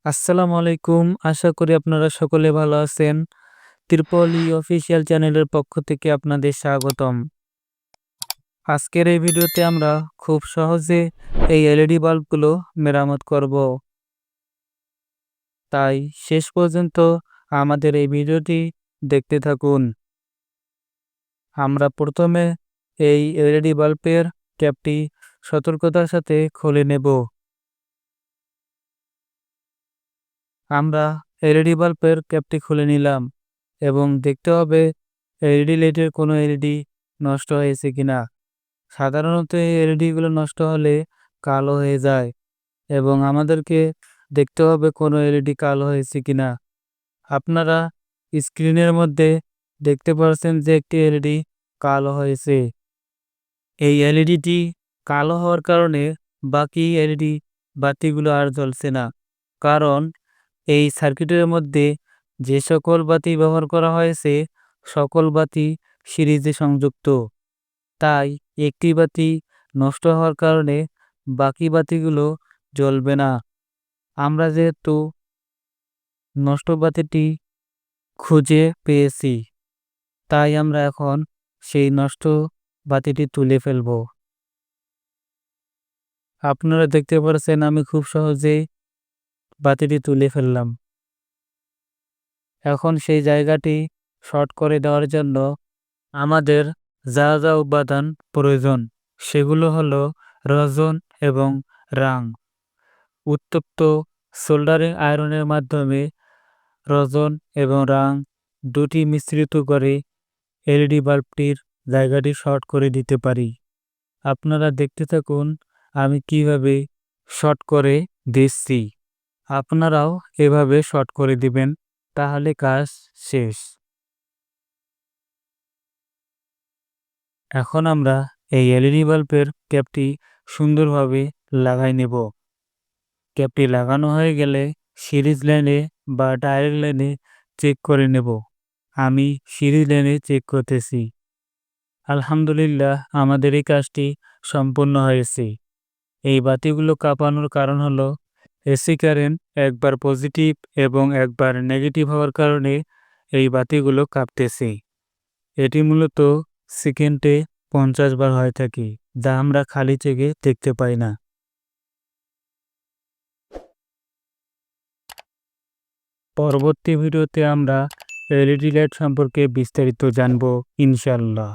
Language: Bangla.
আসসালামু আলাইকুম। আশা করি আপনারা সকলে ভালো আছেন। ত্রিপলি অফিসিয়াল চ্যানেলের পক্ষ থেকে আপনাদের স্বাগতম। আজকের এই ভিডিওতে আমরা খুব সহজে এই এলইডি বাল্বগুলো মেরামত করব। তাই শেষ পর্যন্ত আমাদের এই ভিডিওটি দেখতে থাকুন। আমরা প্রথমে এই এলইডি বাল্বের ক্যাপটি সতর্কতার সাথে খুলে নেব। আমরা এলইডি বাল্বের ক্যাপটি খুলে নিলাম এবং দেখতে হবে এলইডি লাইটের কোনো এলইডি নষ্ট হয়েছে কিনা। সাধারণত এই এলইডিগুলো নষ্ট হলে কালো হয়ে যায় এবং আমাদেরকে দেখতে হবে কোনো এলইডি কালো হয়েছে কিনা। আপনারা স্ক্রিনের মধ্যে দেখতে পাচ্ছেন যে একটি এলইডি কালো হয়েছে। এই এলইডিটি কালো হওয়ার কারণে বাকি এলইডি বাতিগুলো আর জ্বলছে না, কারণ এই সার্কিটের মধ্যে যে সকল বাতি ব্যবহার করা হয়েছে সকল বাতি সিরিজে সংযুক্ত। তাই একটি বাতি নষ্ট হওয়ার কারণে বাকি বাতিগুলো জ্বলবে না। আমরা যেহেতু নষ্ট বাতিটি খুঁজে পেয়েছি, তাই আমরা এখন সেই নষ্ট বাতিটি তুলে ফেলব। আপনারা দেখতে পাচ্ছেন আমি খুব সহজেই বাতিটি তুলে ফেললাম। এখন সেই জায়গাটি শর্ট করে দেওয়ার জন্য আমাদের যা যা উপাদান প্রয়োজন সেগুলো হলো রজন এবং রাং। উত্তপ্ত সোল্ডারিং আয়রনের মাধ্যমে রজন এবং রাং দুটি মিশ্রিত করে এলইডি বাল্বটির জায়গাটি শর্ট করে দিতে পারি। আপনারা দেখতে থাকুন আমি কিভাবে শর্ট করে দিচ্ছি। আপনারাও এভাবে শর্ট করে দিবেন, তাহলে কাজ শেষ। এখন আমরা এই এলইডি বাল্বের ক্যাপটি সুন্দরভাবে লাগাই নেব। ক্যাপটি লাগানো হয়ে গেলে সিরিজ লাইনে বা ডাইরেক্ট লাইনে চেক করে নেব। আমি সিরিজ লাইনে চেক করতেছি। আলহামদুলিল্লাহ, আমাদের এই কাজটি সম্পূর্ণ হয়েছে। এই বাতিগুলো কাঁপানোর কারণ হলো এসি কারেন্ট একবার পজিটিভ এবং একবার নেগেটিভ হওয়ার কারণে এই বাতিগুলো কাঁপতেছে। এটি মূলত সেকেন্ডে 50 বার হয়ে থাকে, যা আমরা খালি চোখে দেখতে পাই না। পরবর্তী ভিডিওতে আমরা এলইডি লাইট সম্পর্কে বিস্তারিত জানব ইনশাআল্লাহ।